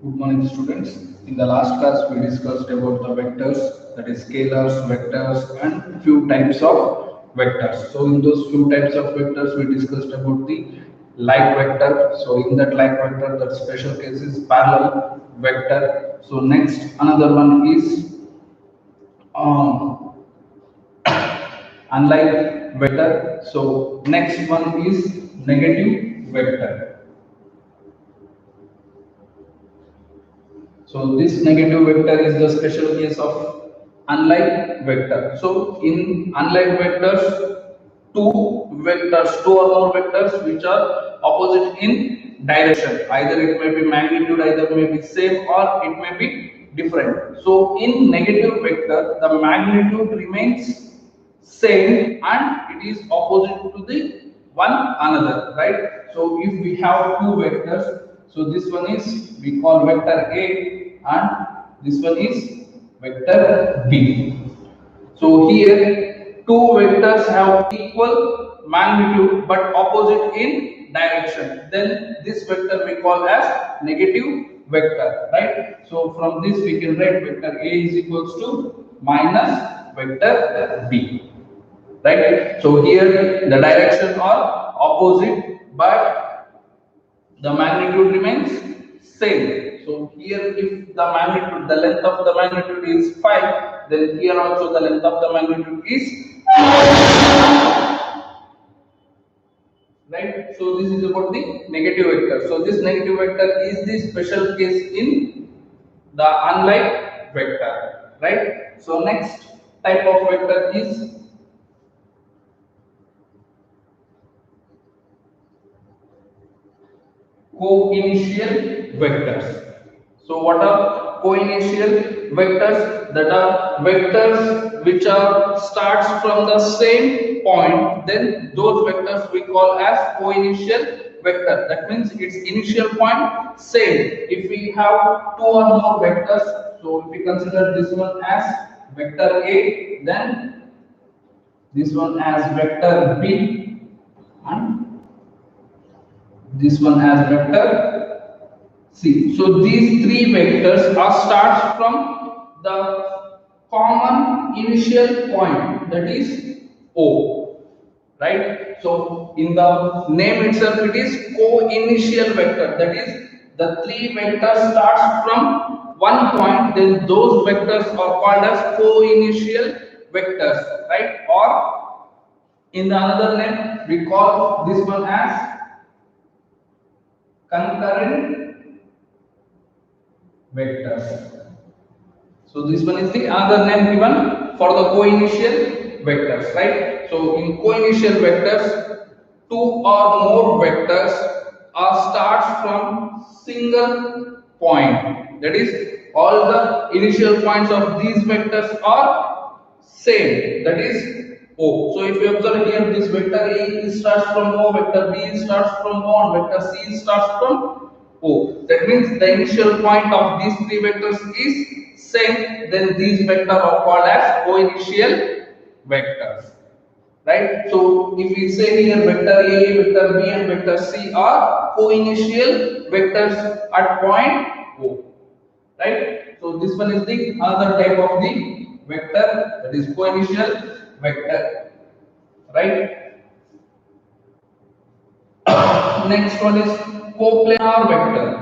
Good morning, students. In the last class, we discussed about the vectors, that is scalars, vectors, and few types of vectors. So, in those few types of vectors, we discussed about the like vector. So, in that like vector, the special case is parallel vector. So, next another one is um, unlike vector. So, next one is negative vector. So this negative vector is the special case of unlike vector. So in unlike vectors, two or more vectors which are opposite in direction. Either it may be magnitude, either may be same or it may be different. So in negative vector, the magnitude remains same and it is opposite to the one another, right? So if we have two vectors, so this one is we call vector A and this one is vector B. So here two vectors have equal magnitude but opposite in direction. Then this vector we call as negative vector, right? So from this we can write vector A is equals to minus vector B, right? So here the direction are opposite but the magnitude remains same. So here if the magnitude, the length of the magnitude is 5, then here also the length of the magnitude is, right? So this is about the negative vector. So this negative vector is the special case in the unlike vector, right? So next type of vector is co-initial vectors. So what are co-initial vectors? That are vectors which are starts from the same point. Then those vectors we call as co-initial vector. That means its initial point same. If we have two or more vectors, so if we consider this one as vector A, then this one as vector B, and this one as vector C. So these three vectors are starts from the common initial point, that is O, right? So in the name itself it is co-initial vector, that is the three vectors starts from one point, then those vectors are called as co-initial vectors, right? Or in the another name we call this one as concurrent vectors. So this one is the other name given for the co-initial vectors, right? So in co-initial vectors, two or more vectors are starts from single point. That is, all the initial points of these vectors are same. That is O. So if you observe here, this vector A starts from O, vector B starts from O, and vector C starts from O. That means the initial point of these three vectors is same. Then these vectors are called as co-initial vectors, right? So if we say here vector A, vector B, and vector C are co-initial vectors at point O, right? So this one is the other type of the vector, that is co-initial vector, right? Next one is coplanar vector.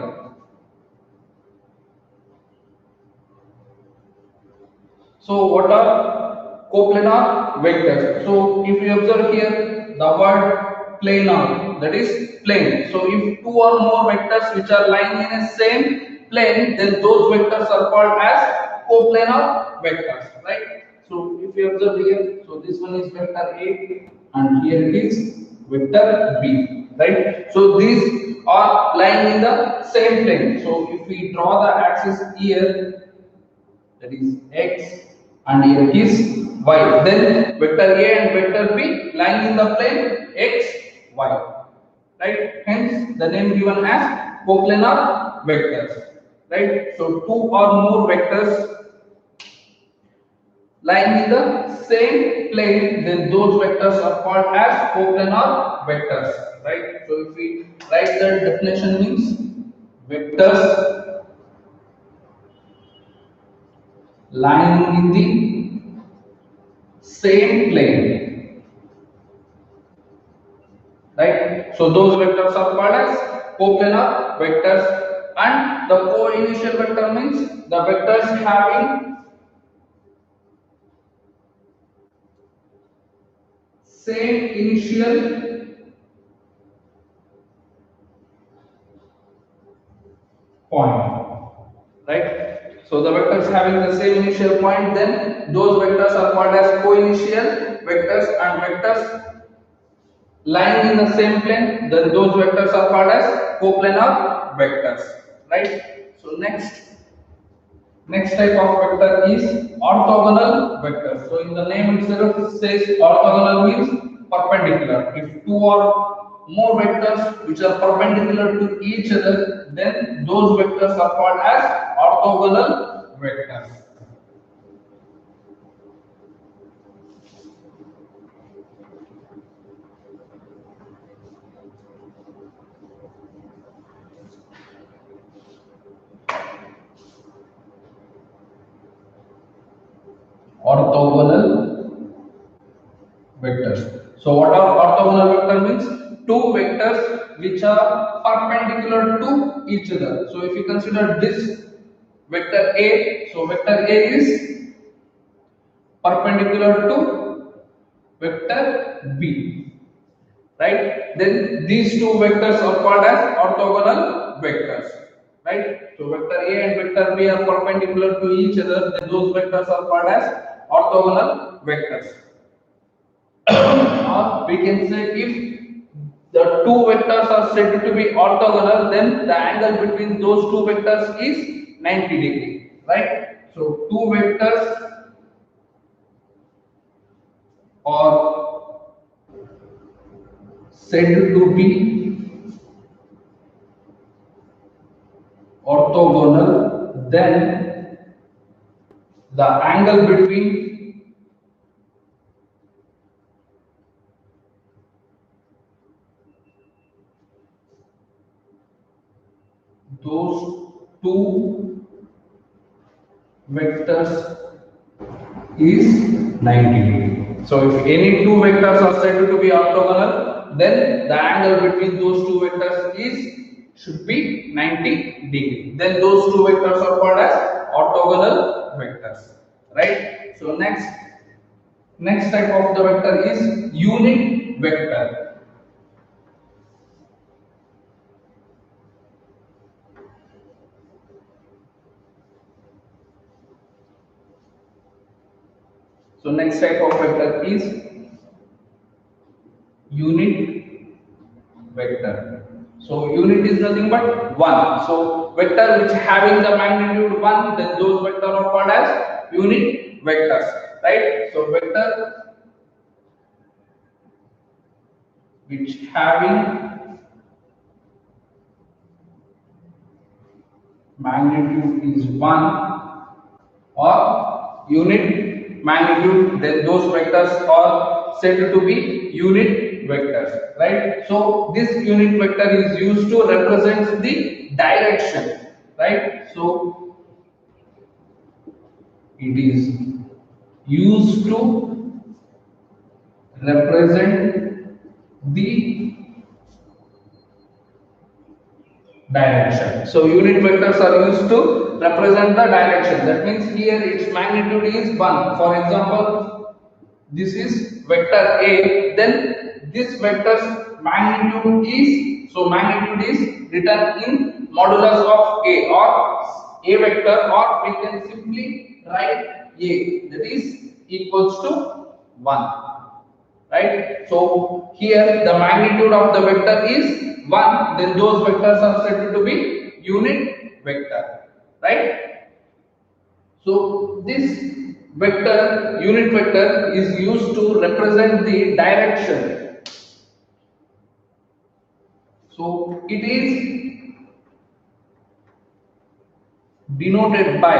So what are coplanar vectors? So if you observe here the word planar, that is plane. So if two or more vectors which are lying in a same plane, then those vectors are called as coplanar vectors, right? So if you observe here, so this one is vector A and here it is vector B, right? So these are lying in the same plane. So if we draw the axis here, that is x, and here is y. Then vector A and vector B lying in the plane x, y. Right? Hence the name given as coplanar vectors. Right? So two or more vectors lying in the same plane, then those vectors are called as coplanar vectors. Right? So if we write the definition means vectors lying in the same plane, right? So those vectors are called as coplanar vectors, and the co-initial vector means the vectors having same initial point, right? So the vectors having the same initial point, then those vectors are called as co-initial vectors, and vectors lying in the same plane, then those vectors are called as coplanar vectors, right? So next type of vector is orthogonal vector. So in the name itself says orthogonal means perpendicular. If two or more vectors which are perpendicular to each other, then those vectors are called as orthogonal vectors. Orthogonal vectors. So what are orthogonal vector means? Two vectors which are perpendicular to each other. So if you consider this vector A, so vector A is perpendicular to vector B, right? Then these two vectors are called as orthogonal vectors, right? So vector A and vector B are perpendicular to each other, then those vectors are called as orthogonal vectors. Or we can say if the two vectors are said to be orthogonal, then the angle between those two vectors is 90 degree, right? So two vectors are said to be orthogonal, then the angle between those two vectors is 90 degree. So if any two vectors are said to be orthogonal, then the angle between those two vectors is should be 90 degree. Then those two vectors are called as orthogonal vectors, right? So next type of the vector is unit vector. So next type of vector is unit vector. So unit is nothing but 1. So vector which having the magnitude 1, then those vectors are called as unit vectors, right? So vector which having magnitude is 1 or unit magnitude, then those vectors are said to be unit vectors, right? So this unit vector is used to represent the direction, right? So it is used to represent the direction. So unit vectors are used to represent the direction. That means here its magnitude is 1. For example, this is vector A, then this vector's magnitude is, so magnitude is written in modulus of A, or A vector, or we can simply write A, that is equals to 1, right? So here the magnitude of the vector is 1, then those vectors are said to be unit vector, right? So this vector, unit vector, is used to represent the direction. So it is denoted by,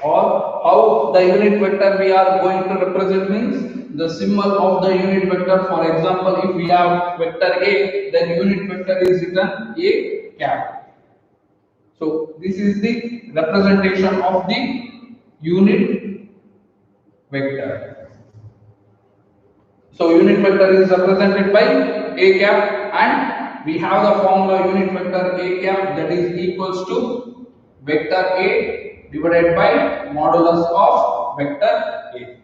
or how the unit vector we are going to represent means the symbol of the unit vector. For example, if we have vector A, then unit vector is written A cap. So this is the representation of the unit vector. So unit vector is represented by a cap, and we have the formula unit vector a cap, that is equals to vector a divided by modulus of vector a.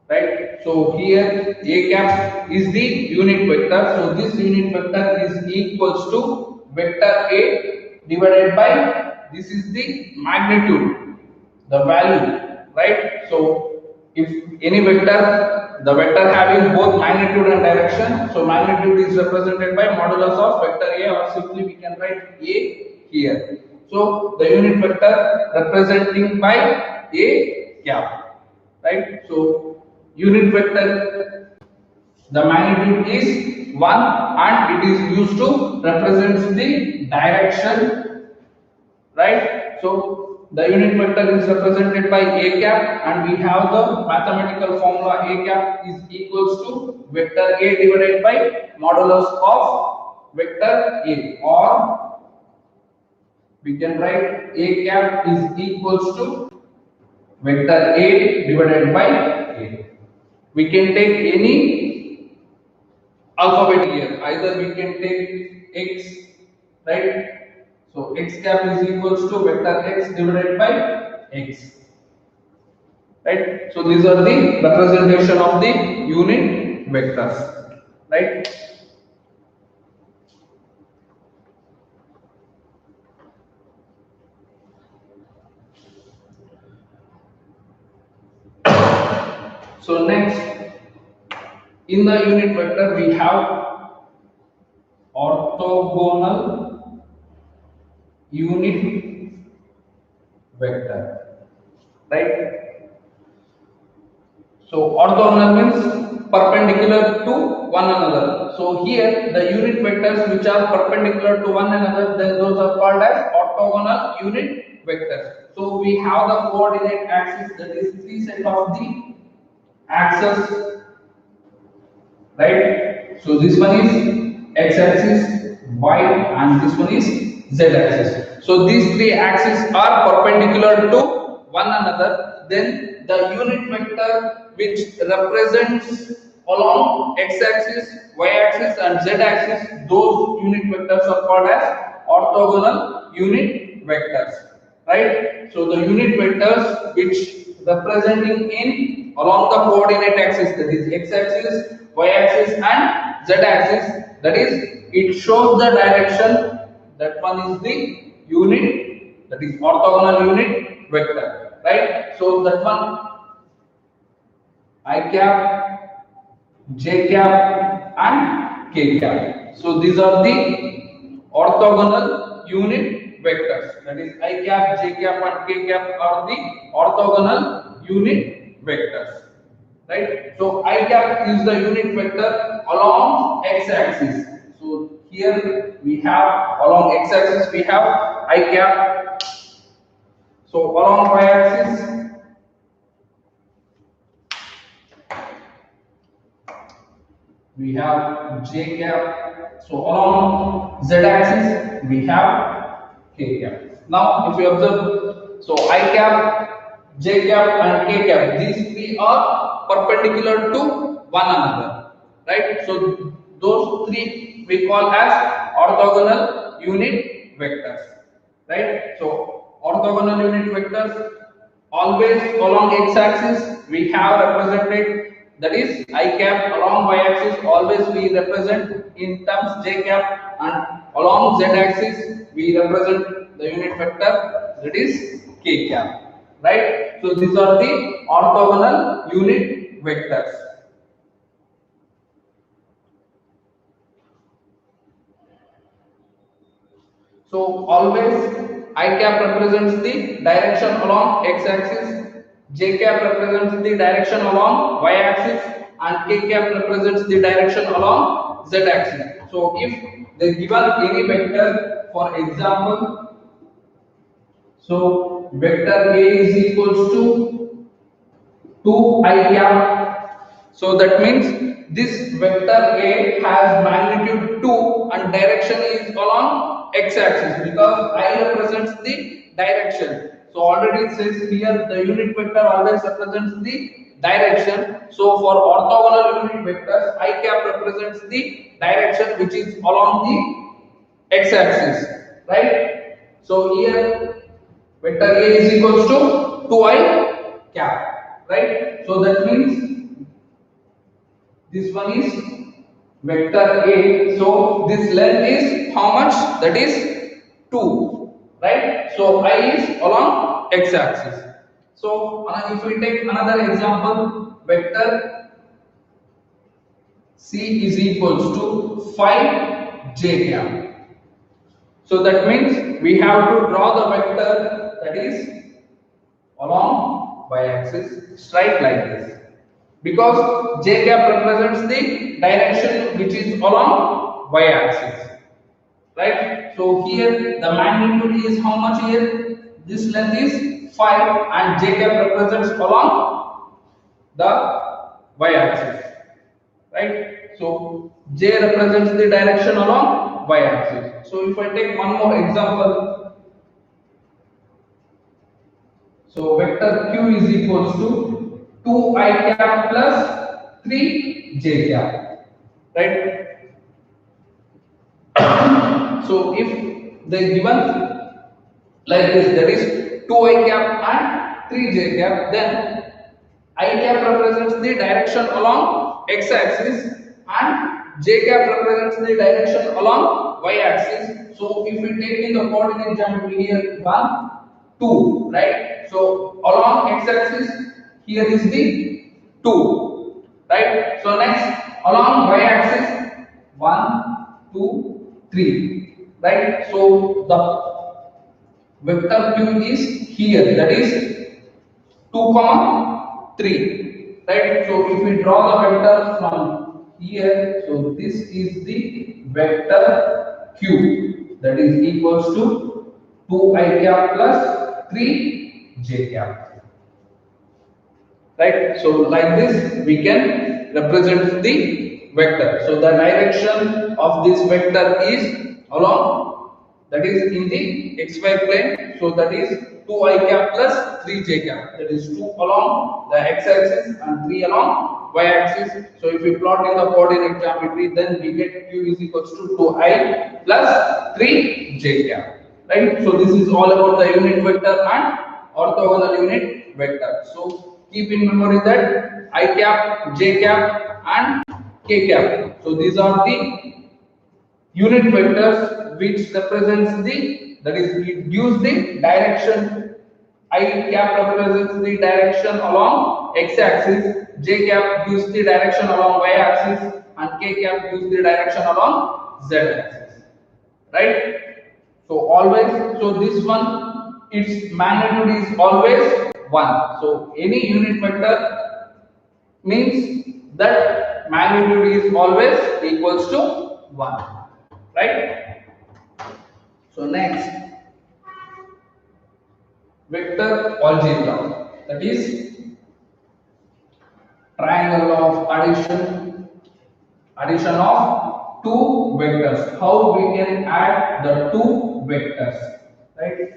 Right? So here a cap is the unit vector. So this unit vector is equals to vector a divided by, this is the magnitude, the value, right? So if any vector, the vector having both magnitude and direction, so magnitude is represented by modulus of vector a, or simply we can write a here. So the unit vector representing by a cap, right? So unit vector, the magnitude is 1 and it is used to represent the direction, right? So the unit vector is represented by a cap, and we have the mathematical formula a cap is equals to vector a divided by modulus of vector a, or we can write a cap is equals to vector a divided by a. We can take any alphabet here, either we can take x, right? So x cap is equals to vector x divided by x, right? So these are the representation of the unit vectors, right? So next, in the unit vector we have orthogonal unit vector, right? So orthogonal means perpendicular to one another. So here the unit vectors which are perpendicular to one another, then those are called as orthogonal unit vectors. So we have the coordinate axis, that is three set of the axes, right? So this one is x-axis, y, and this one is z-axis. So these three axes are perpendicular to one another. Then the unit vector which represents along x-axis, y-axis, and z-axis, those unit vectors are called as orthogonal unit vectors, right? So the unit vectors which representing in along the coordinate axis, that is x-axis, y-axis, and z-axis, that is it shows the direction, that one is the unit, that is orthogonal unit vector, right? So that one I cap, j cap, and k cap. So these are the orthogonal unit vectors, that is I cap, j cap, and k cap are the orthogonal unit vectors, right? So I cap is the unit vector along x-axis. So here we have along x-axis we have I cap. So along y-axis we have j cap. So along z-axis we have k cap. Now if you observe, so I cap, j cap, and k cap, these three are perpendicular to one another, right? So those three we call as orthogonal unit vectors, right? So orthogonal unit vectors always along x-axis we have represented, that is I cap, along y-axis always we represent in terms j cap, and along z-axis we represent the unit vector, that is k cap, right? So these are the orthogonal unit vectors. So always I cap represents the direction along x-axis, j cap represents the direction along y-axis, and k cap represents the direction along z-axis. So if they given any vector, for example, so vector a is equals to 2I cap. So that means this vector a has magnitude 2 and direction is along x-axis, because I represents the direction. So already it says here the unit vector always represents the direction. So for orthogonal unit vectors, I cap represents the direction which is along the x-axis, right? So here vector A is equals to 2I cap, right? So that means this one is vector A. So this length is how much? That is 2, right? So I is along x-axis. So if we take another example, vector C is equals to 5j cap. So that means we have to draw the vector that is along y-axis straight like this, because j cap represents the direction which is along y-axis, right? So here the magnitude is how much here? This length is 5 and j cap represents along the y-axis, right? So j represents the direction along y-axis. So if I take one more example, so vector q is equals to 2I cap plus 3j cap, right? So if they given like this, that is 2I cap and 3j cap, then I cap represents the direction along x-axis and j cap represents the direction along y-axis. So if we take in the coordinate geometry here 1, 2, right? So along x-axis here is the 2, right? So next along y-axis 1, 2, 3, right? So the vector q is here, that is 2, 3, right? So if we draw the vector from here, so this is the vector q, that is equals to 2I cap plus 3j cap, right? So like this we can represent the vector. So the direction of this vector is along, that is in the xy plane. So that is 2I cap plus 3j cap, that is 2 along the x-axis and 3 along y-axis. So if we plot in the coordinate geometry, then we get q is equals to 2I plus 3j cap, right? So this is all about the unit vector and orthogonal unit vector. So keep in memory that I cap, j cap and k cap. So these are the unit vectors which represents the, that is it gives the direction. I cap represents the direction along x-axis, j cap gives the direction along y-axis and k cap gives the direction along z-axis, right? So always, so this one, its magnitude is always 1. So any unit vector means that magnitude is always equals to 1, right? So next, vector algebra, that is triangle of addition of two vectors. How we can add the two vectors, right?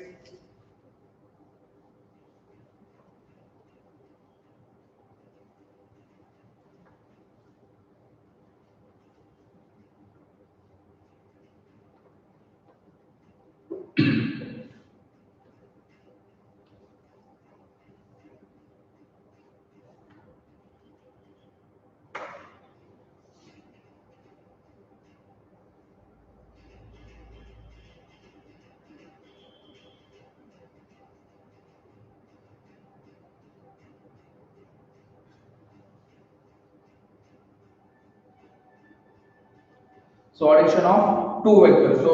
So addition of two vectors. So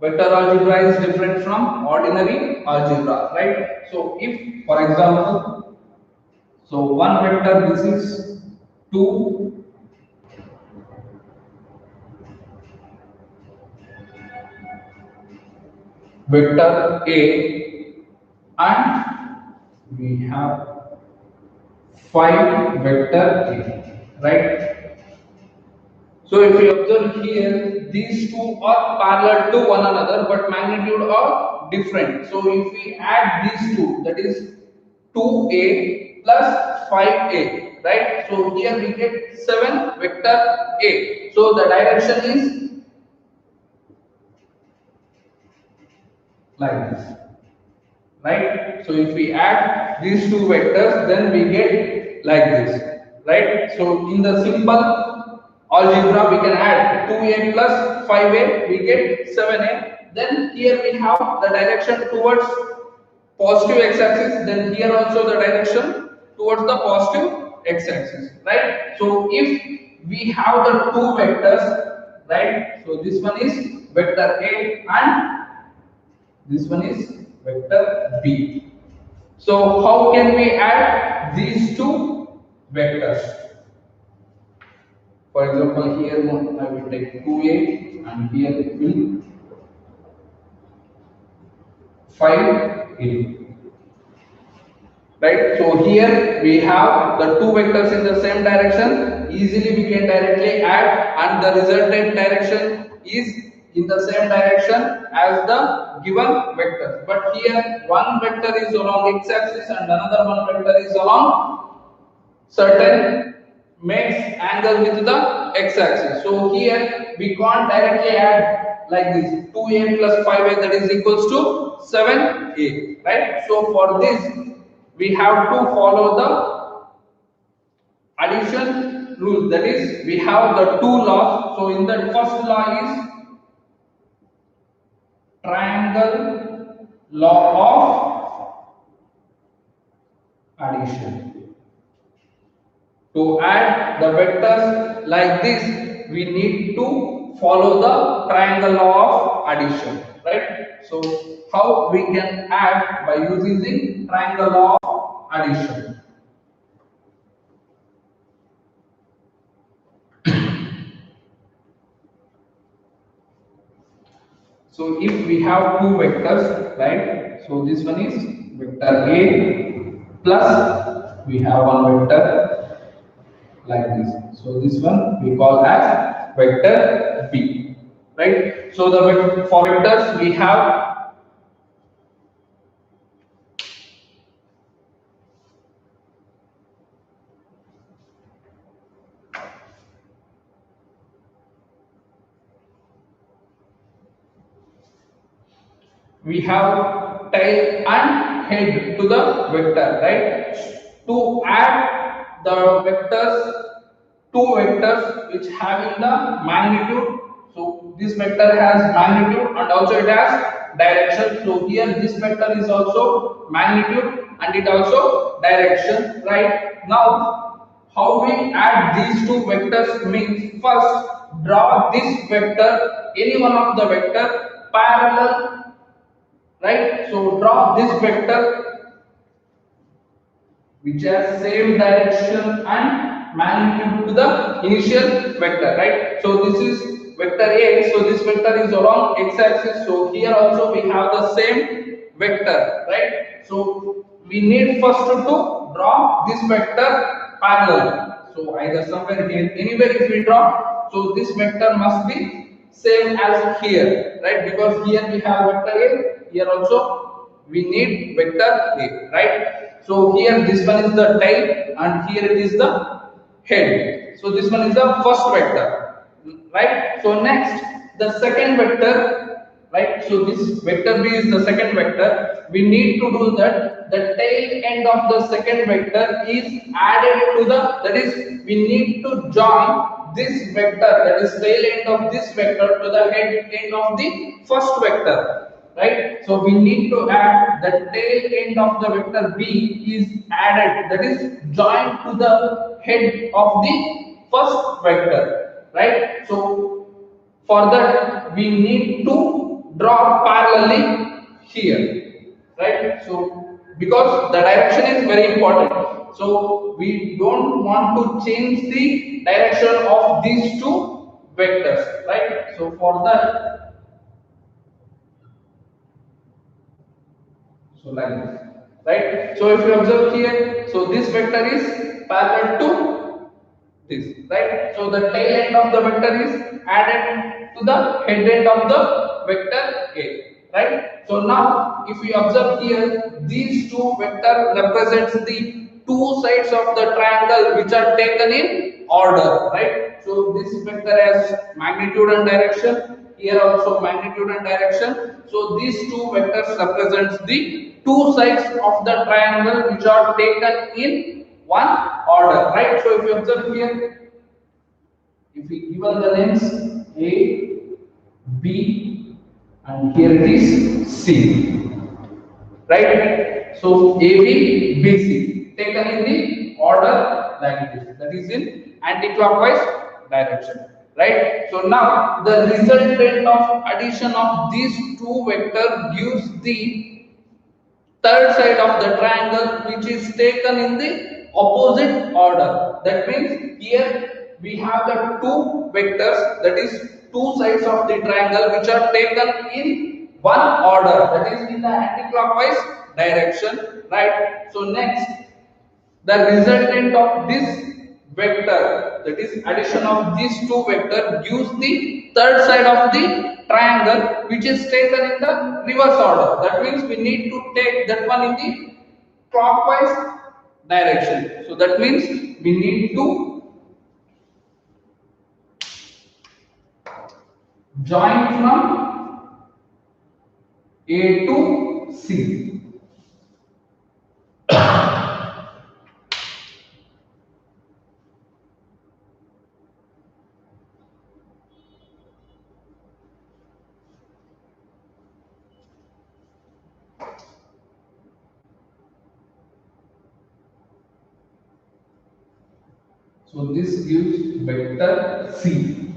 vector algebra is different from ordinary algebra, right? So if, for example, so one vector, this is 2, vector A, and we have 5 vector A, right? So if you observe here, these two are parallel to one another, but magnitude are different. So if we add these two, that is 2a plus 5a, right? So here we get 7 vector a. So the direction is like this, right? So if we add these two vectors, then we get like this, right? So in the simple algebra, we can add 2a plus 5a, we get 7a. Then here we have the direction towards positive x-axis, then here also the direction towards the positive x-axis, right? So if we have the two vectors, right? So this one is vector a and this one is vector b. So how can we add these two vectors? For example, here I will take 2a and here it will 5a. Right? So here we have the two vectors in the same direction. Easily we can directly add, and the resultant direction is in the same direction as the given vector. But here one vector is along x-axis and another one vector is along certain makes angle with the x-axis. So here we can't directly add like this 2a plus 5a, that is equals to 7a, right? So for this we have to follow the addition rule, that is we have the two laws. So in the first law is triangle law of addition. To add the vectors like this, we need to follow the triangle law of addition, right? So how we can add by using the triangle law of addition? So if we have two vectors, right? So this one is vector A plus we have one vector like this. So this one we call as vector B, right? So the for vectors we have tail and head to the vector, right? To add the vectors, two vectors which having the magnitude. So this vector has magnitude and also it has direction. So here this vector is also magnitude and it also direction, right? Now how we add these two vectors means first draw this vector, any one of the vector parallel, right? So draw this vector which has same direction and magnitude to the initial vector, right? So this is vector A, so this vector is along x-axis, so here also we have the same vector, right? So we need first to draw this vector parallel. So either somewhere here, anywhere if we draw, so this vector must be same as here, right? Because here we have vector A, here also we need vector A, right? So here this one is the tail and here it is the head. So this one is the first vector, right? So next the second vector, right? So this vector B is the second vector. We need to do that the tail end of the second vector is added to the, that is we need to join this vector, that is tail end of this vector to the head end of the first vector, right? So we need to add the tail end of the vector B is added, that is joined to the head of the first vector, right? So for that we need to draw parallelly here, right? So because the direction is very important, so we don't want to change the direction of these two vectors, right? So for that, so like this, right? So if you observe here, so this vector is parallel to this, right? So the tail end of the vector is added to the head end of the vector A, right? So now if we observe here, these two vector represents the two sides of the triangle which are taken in order, right? So this vector has magnitude and direction, here also magnitude and direction. So these two vectors represents the two sides of the triangle which are taken in one order, right? So if you observe here, if we given the names A, B, and here it is C, right? So AB, BC taken in the order like this, that is in anti-clockwise direction, right? So now the resultant of addition of these two vectors gives the third side of the triangle which is taken in the opposite order. That means here we have the two vectors, that is two sides of the triangle which are taken in one order, that is in the anti-clockwise direction, right? So next, the resultant of this vector, that is addition of these two vectors, gives the third side of the triangle which is taken in the reverse order. That means we need to take that one in the clockwise direction. So that means we need to join from A to C. So this gives vector C,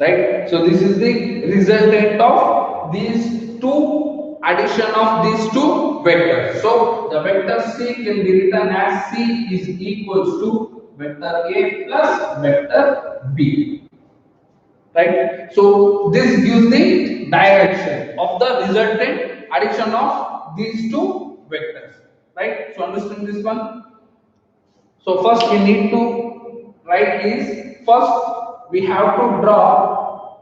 right? So this is the resultant of these two addition of these two vectors. So the vector C can be written as C is equals to vector A plus vector B, right? So this gives the direction of the resultant addition of these two vectors, right? So understand this one. So first we need to write is, first we have to draw,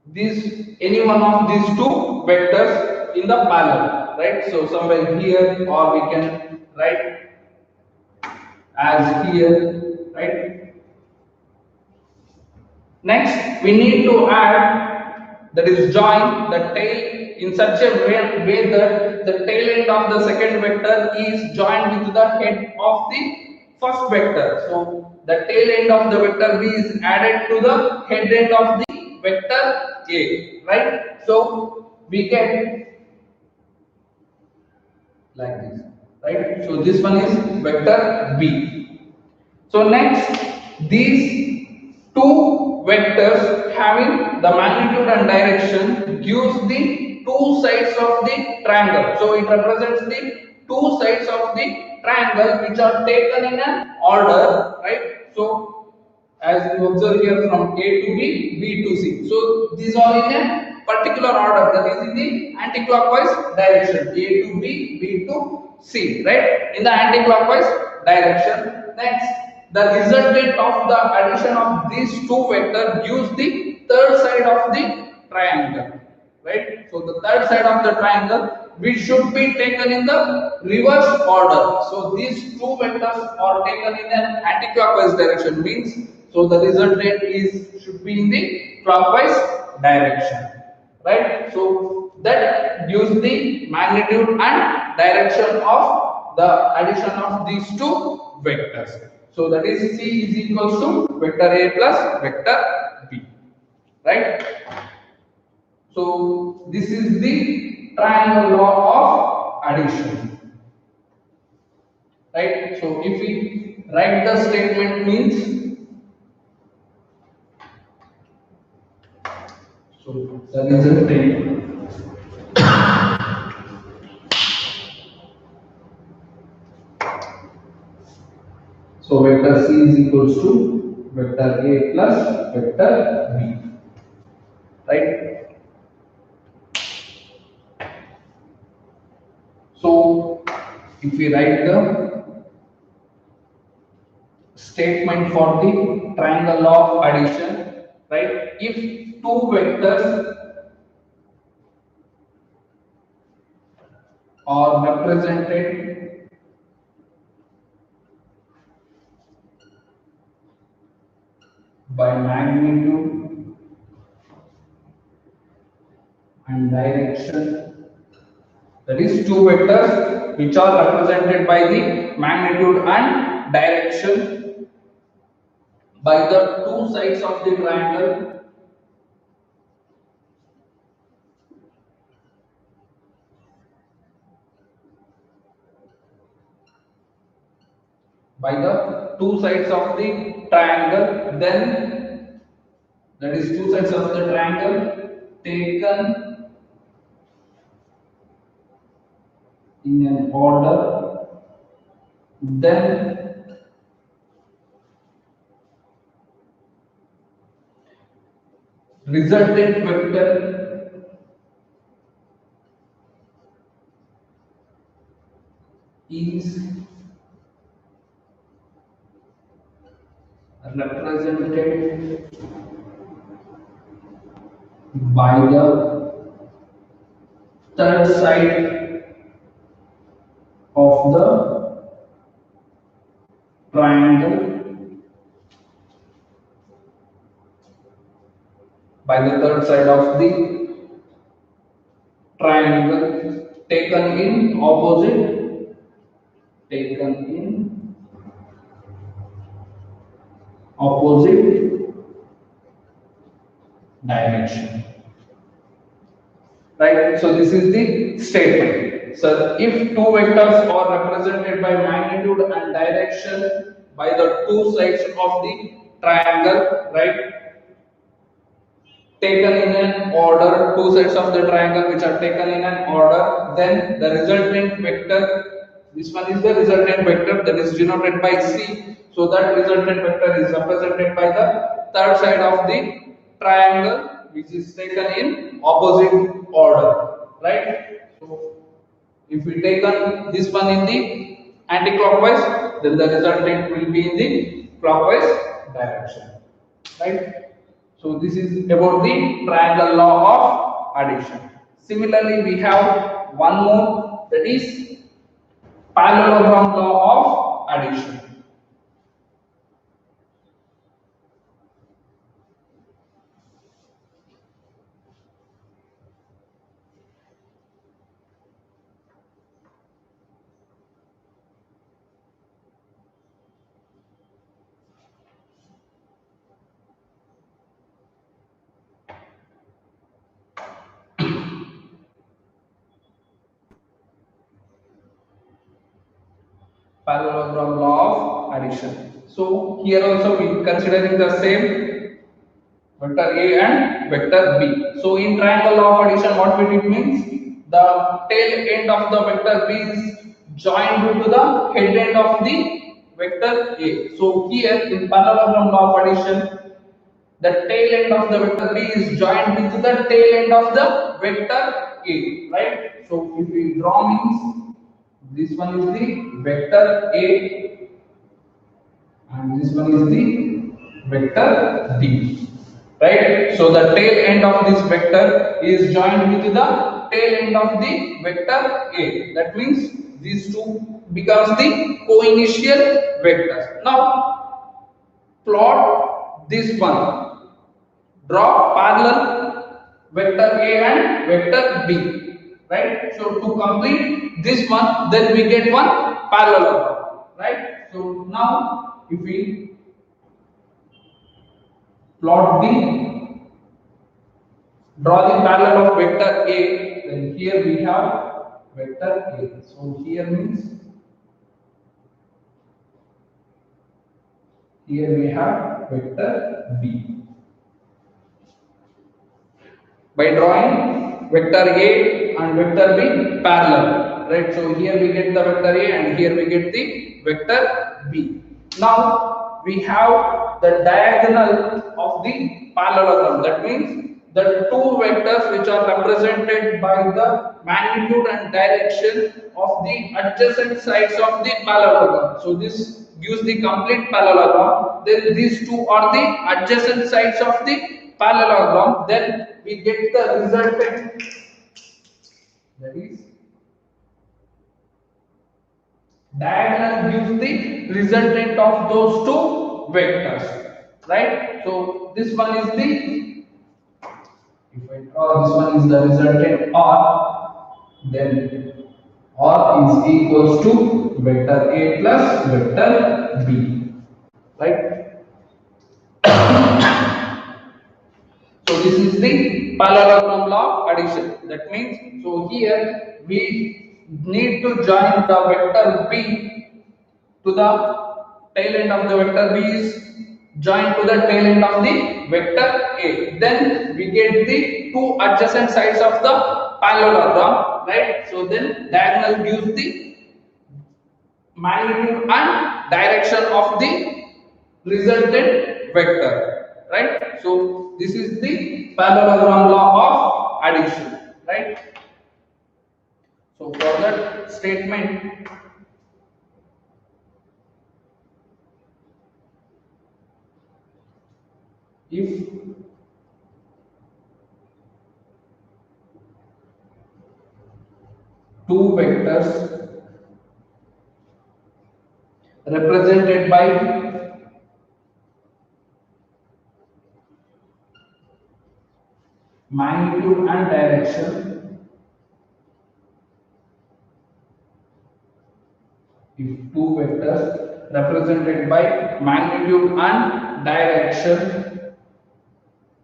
this any one of these two vectors in the parallel, right? So somewhere here, or we can write as here, right? Next we need to add, that is join the tail in such a way that the tail end of the second vector is joined with the head of the first vector. So the tail end of the vector B is added to the head end of the vector A, right? So we get like this, right? So this one is vector B. So next, these two vectors having the magnitude and direction gives the two sides of the triangle. So it represents the two sides of the triangle which are taken in an order, right? So as you observe here, from A to B, B to C. So these are in a particular order, that is in the anti-clockwise direction. A to B, B to C, right? In the anti-clockwise direction. Next, the resultant of the addition of these two vectors gives the third side of the triangle, right? So the third side of the triangle which should be taken in the reverse order. So these two vectors are taken in an anti-clockwise direction, means so the resultant is should be in the clockwise direction, right? So that gives the magnitude and direction of the addition of these two vectors. So that is C is equals to vector A plus vector B, right? So this is the triangle law of addition, right? So if we write the statement means, so the resultant, so vector C is equals to vector A plus vector B, right? So if we write the statement for the triangle law of addition, right? If two vectors are represented by magnitude and direction. That is two vectors which are represented by the magnitude and direction by the two sides of the triangle. By the two sides of the triangle, then that is two sides of the triangle taken in an order, then resultant vector is represented by the third side of the triangle, by the third side of the triangle taken in opposite, taken in opposite direction. Right? So this is the statement. So if two vectors are represented by magnitude and direction by the two sides of the triangle, right? Taken in an order, two sides of the triangle which are taken in an order, then the resultant vector, this one is the resultant vector that is denoted by C. So that resultant vector is represented by the third side of the triangle which is taken in opposite order, right? So if we take this one in the anti-clockwise, then the resultant will be in the clockwise direction, right? So this is about the triangle law of addition. Similarly, we have one more, that is parallelogram law of addition. Parallelogram law of addition. So here also we considering the same vector A and vector B. So in triangle law of addition, what it means? The tail end of the vector B is joined to the head end of the vector A. So here in parallelogram law of addition, the tail end of the vector B is joined with the tail end of the vector A, right? So if we draw means this one is the vector A and this one is the vector B, right? So the tail end of this vector is joined with the tail end of the vector A. That means these two becomes the co-initial vectors. Now plot this one. Draw parallel vector A and vector B, right? So to complete this one, then we get one parallelogram, right? So now if we plot draw the parallel of vector A, then here we have vector A. So here means here we have vector B. By drawing vector A and vector B parallel, right? So here we get the vector A and here we get the vector B. Now we have the diagonal of the parallelogram. That means the two vectors which are represented by the magnitude and direction of the adjacent sides of the parallelogram. So this gives the complete parallelogram. Then these two are the adjacent sides of the parallelogram, then we get the resultant, that is diagonal gives the resultant of those two vectors, right? So this one is the, if I draw this one is the resultant R, then R is equals to vector A plus vector B, right? So this is the parallelogram law of addition. That means, so here we need to join the vector B to the tail end of the vector B is joined to the tail end of the vector A. Then we get the two adjacent sides of the parallelogram, right? So then diagonal gives the magnitude and direction of the resultant vector, right? So this is the parallelogram law of addition, right? So for that statement, if two vectors represented by magnitude and direction, if two vectors represented by magnitude and direction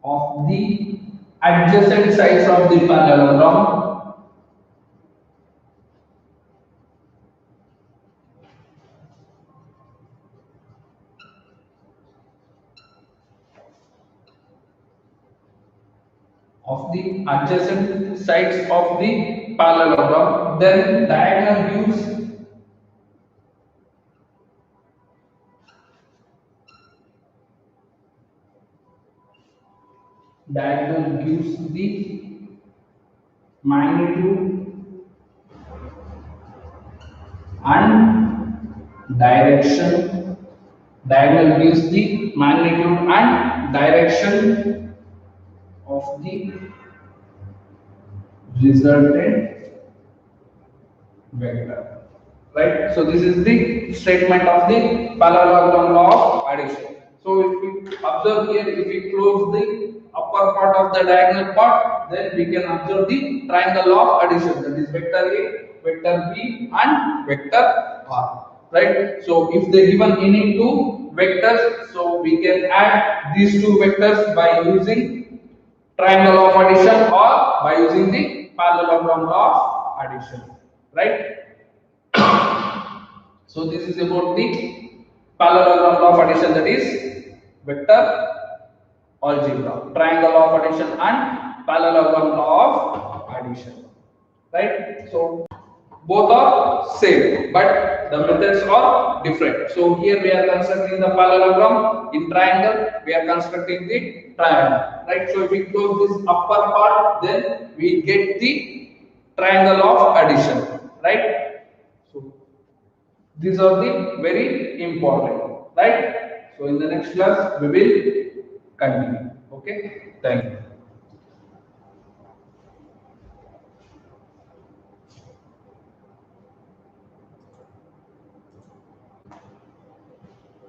of the adjacent sides of the parallelogram, then diagonal gives the magnitude and direction. Diagonal gives the magnitude and direction of the resultant vector, right? So this is the statement of the parallelogram law of addition. So if we observe here, if we close the upper part of the diagonal part, then we can observe the triangle law of addition, that is vector A, vector B and vector R, right? So if they given any two vectors, so we can add these two vectors by using triangle law of addition or by using the parallelogram law of addition, right? So this is about the parallelogram law of addition, that is vector algebra, triangle law of addition and parallelogram law of addition, right? So both are same, but the methods are different. So here we are constructing the parallelogram, in triangle we are constructing the triangle, right? So if we close this upper part, then we get the triangle of addition, right? So these are the very important, right? So in the next class we will continue. Okay, thank you.